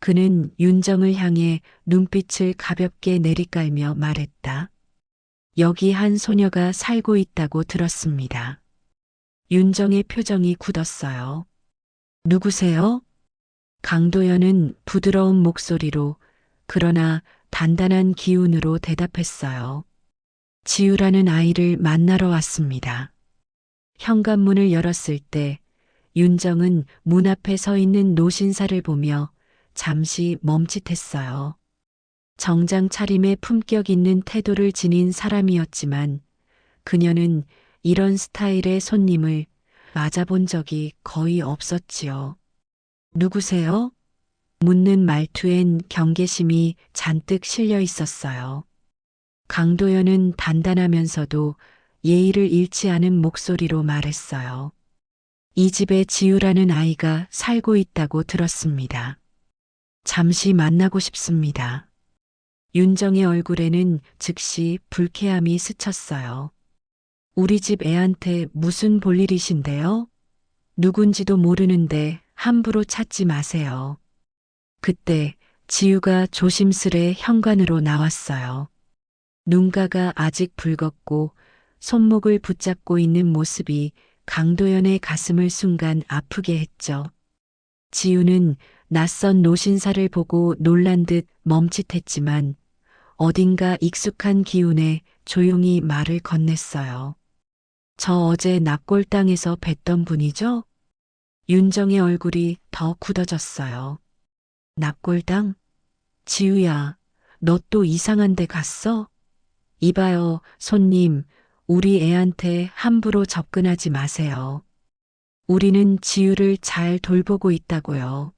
그는 윤정을 향해 눈빛을 가볍게 내리깔며 말했다. 여기 한 소녀가 살고 있다고 들었습니다. 윤정의 표정이 굳었어요. 누구세요? 강도연은 부드러운 목소리로 그러나 단단한 기운으로 대답했어요. 지우라는 아이를 만나러 왔습니다. 현관문을 열었을 때 윤정은 문 앞에 서 있는 노신사를 보며 잠시 멈칫했어요. 정장 차림에 품격 있는 태도를 지닌 사람이었지만 그녀는 이런 스타일의 손님을 맞아본 적이 거의 없었지요. 누구세요? 묻는 말투엔 경계심이 잔뜩 실려 있었어요. 강도연은 단단하면서도 예의를 잃지 않은 목소리로 말했어요. 이 집에 지우라는 아이가 살고 있다고 들었습니다. 잠시 만나고 싶습니다. 윤정의 얼굴에는 즉시 불쾌함이 스쳤어요. 우리 집 애한테 무슨 볼일이신데요? 누군지도 모르는데 함부로 찾지 마세요. 그때 지우가 조심스레 현관으로 나왔어요. 눈가가 아직 붉었고 손목을 붙잡고 있는 모습이 강도연의 가슴을 순간 아프게 했죠. 지우는 낯선 노신사를 보고 놀란 듯 멈칫했지만 어딘가 익숙한 기운에 조용히 말을 건넸어요. 저 어제 납골당에서 뵀던 분이죠? 윤정의 얼굴이 더 굳어졌어요. 납골당? 지우야, 너 또 이상한 데 갔어? 이봐요, 손님, 우리 애한테 함부로 접근하지 마세요. 우리는 지우를 잘 돌보고 있다고요.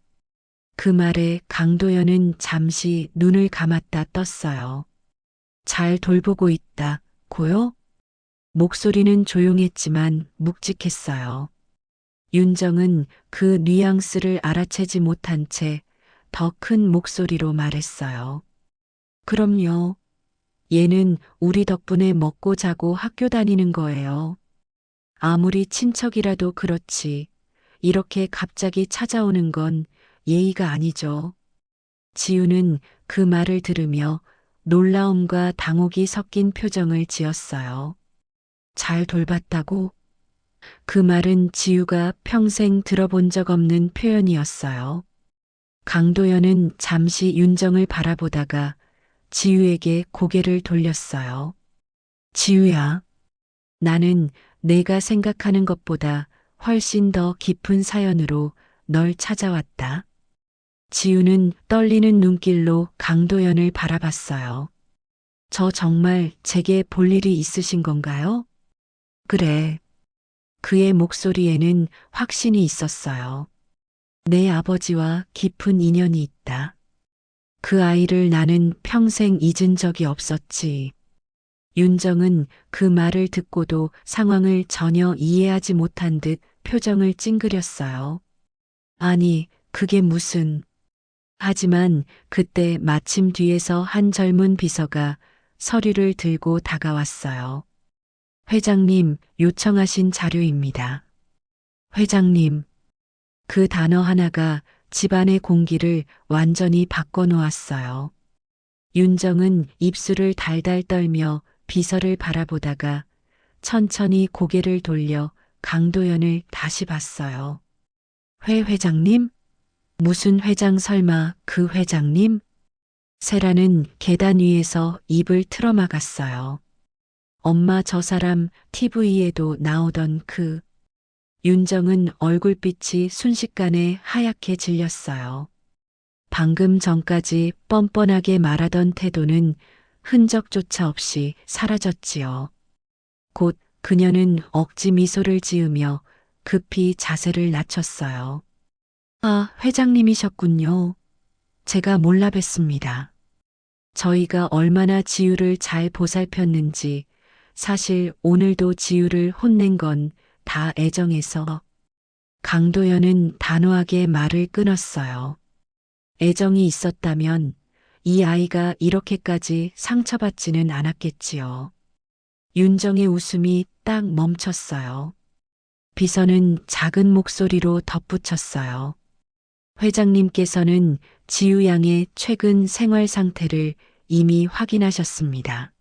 그 말에 강도연은 잠시 눈을 감았다 떴어요. 잘 돌보고 있다고요? 목소리는 조용했지만 묵직했어요. 윤정은 그 뉘앙스를 알아채지 못한 채 더 큰 목소리로 말했어요. 그럼요. 얘는 우리 덕분에 먹고 자고 학교 다니는 거예요. 아무리 친척이라도 그렇지. 이렇게 갑자기 찾아오는 건 예의가 아니죠. 지우는 그 말을 들으며 놀라움과 당혹이 섞인 표정을 지었어요. 잘 돌봤다고? 그 말은 지우가 평생 들어본 적 없는 표현이었어요. 강도연은 잠시 윤정을 바라보다가 지우에게 고개를 돌렸어요. 지우야, 나는 내가 생각하는 것보다 훨씬 더 깊은 사연으로 널 찾아왔다. 지우는 떨리는 눈길로 강도연을 바라봤어요. 저 정말 제게 볼 일이 있으신 건가요? 그래. 그의 목소리에는 확신이 있었어요. 내 아버지와 깊은 인연이 있다. 그 아이를 나는 평생 잊은 적이 없었지. 윤정은 그 말을 듣고도 상황을 전혀 이해하지 못한 듯 표정을 찡그렸어요. 아니, 그게 무슨. 하지만 그때 마침 뒤에서 한 젊은 비서가 서류를 들고 다가왔어요. 회장님, 요청하신 자료입니다. 회장님. 그 단어 하나가 집안의 공기를 완전히 바꿔놓았어요. 윤정은 입술을 달달 떨며 비서를 바라보다가 천천히 고개를 돌려 강도연을 다시 봤어요. 회 회장님? 무슨 회장 설마 그 회장님? 세라는 계단 위에서 입을 틀어막았어요. 엄마 저 사람 TV에도 나오던 그. 윤정은 얼굴빛이 순식간에 하얗게 질렸어요. 방금 전까지 뻔뻔하게 말하던 태도는 흔적조차 없이 사라졌지요. 곧 그녀는 억지 미소를 지으며 급히 자세를 낮췄어요. 아, 회장님이셨군요. 제가 몰라 뵀습니다. 저희가 얼마나 지유를 잘 보살폈는지 사실 오늘도 지유를 혼낸 건 다 애정에서. 강도연은 단호하게 말을 끊었어요. 애정이 있었다면 이 아이가 이렇게까지 상처받지는 않았겠지요. 윤정의 웃음이 딱 멈췄어요. 비서는 작은 목소리로 덧붙였어요. 회장님께서는 지유 양의 최근 생활 상태를 이미 확인하셨습니다.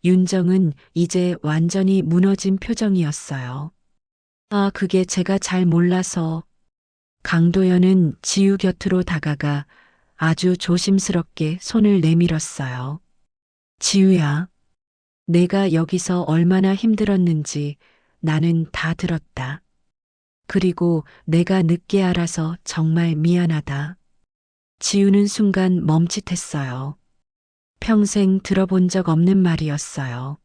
윤정은 이제 완전히 무너진 표정이었어요. 아, 그게 제가 잘 몰라서. 강도연은 지유 곁으로 다가가 아주 조심스럽게 손을 내밀었어요. 지유야, 내가 여기서 얼마나 힘들었는지 나는 다 들었다. 그리고 내가 늦게 알아서 정말 미안하다. 지유는 순간 멈칫했어요. 평생 들어본 적 없는 말이었어요.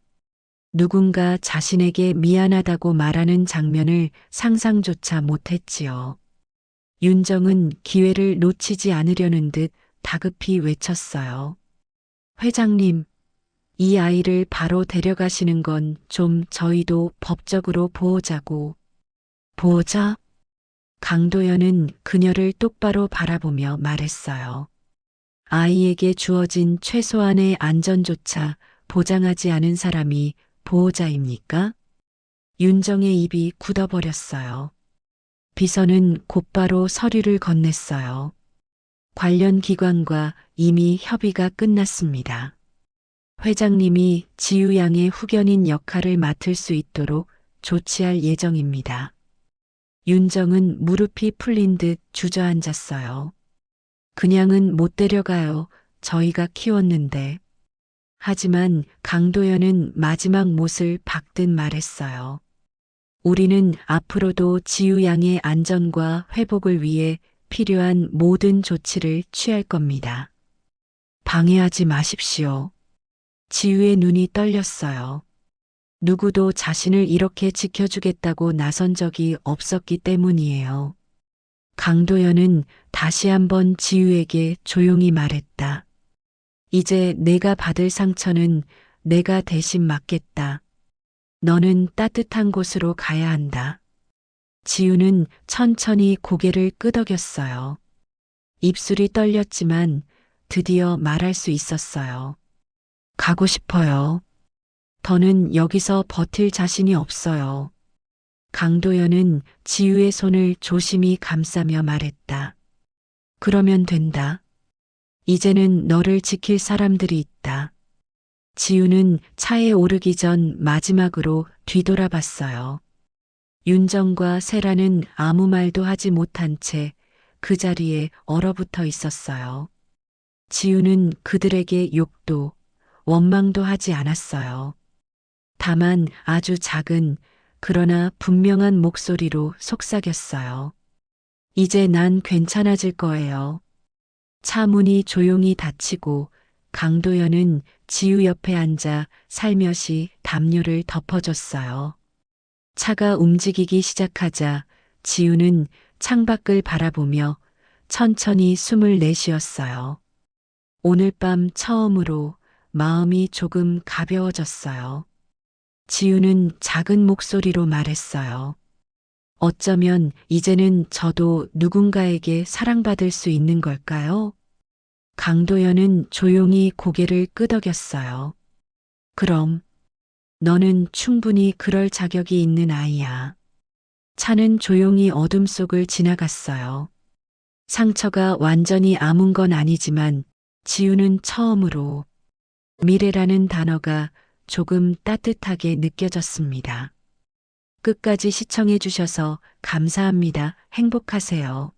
누군가 자신에게 미안하다고 말하는 장면을 상상조차 못했지요. 윤정은 기회를 놓치지 않으려는 듯 다급히 외쳤어요. 회장님, 이 아이를 바로 데려가시는 건 좀 저희도 법적으로 보호자고. 보호자? 강도연은 그녀를 똑바로 바라보며 말했어요. 아이에게 주어진 최소한의 안전조차 보장하지 않은 사람이 보호자입니까? 윤정의 입이 굳어버렸어요. 비서는 곧바로 서류를 건넸어요. 관련 기관과 이미 협의가 끝났습니다. 회장님이 지유 양의 후견인 역할을 맡을 수 있도록 조치할 예정입니다. 윤정은 무릎이 풀린 듯 주저앉았어요. 그냥은 못 데려가요. 저희가 키웠는데. 하지만 강도연은 마지막 못을 박듯 말했어요. 우리는 앞으로도 지유 양의 안전과 회복을 위해 필요한 모든 조치를 취할 겁니다. 방해하지 마십시오. 지유의 눈이 떨렸어요. 누구도 자신을 이렇게 지켜주겠다고 나선 적이 없었기 때문이에요. 강도연은 다시 한번 지유에게 조용히 말했다. 이제 내가 받을 상처는 내가 대신 맡겠다. 너는 따뜻한 곳으로 가야 한다. 지우는 천천히 고개를 끄덕였어요. 입술이 떨렸지만 드디어 말할 수 있었어요. 가고 싶어요. 더는 여기서 버틸 자신이 없어요. 강도연은 지우의 손을 조심히 감싸며 말했다. 그러면 된다. 이제는 너를 지킬 사람들이 있다. 지우는 차에 오르기 전 마지막으로 뒤돌아봤어요. 윤정과 세라는 아무 말도 하지 못한 채 그 자리에 얼어붙어 있었어요. 지우는 그들에게 욕도 원망도 하지 않았어요. 다만 아주 작은 그러나 분명한 목소리로 속삭였어요. 이제 난 괜찮아질 거예요. 차 문이 조용히 닫히고 강도연은 지우 옆에 앉아 살며시 담요를 덮어줬어요. 차가 움직이기 시작하자 지우는 창밖을 바라보며 천천히 숨을 내쉬었어요. 오늘 밤 처음으로 마음이 조금 가벼워졌어요. 지우는 작은 목소리로 말했어요. 어쩌면 이제는 저도 누군가에게 사랑받을 수 있는 걸까요? 강도연은 조용히 고개를 끄덕였어요. 그럼 너는 충분히 그럴 자격이 있는 아이야. 차는 조용히 어둠 속을 지나갔어요. 상처가 완전히 아문 건 아니지만 지우는 처음으로 미래라는 단어가 조금 따뜻하게 느껴졌습니다. 끝까지 시청해 주셔서 감사합니다. 행복하세요.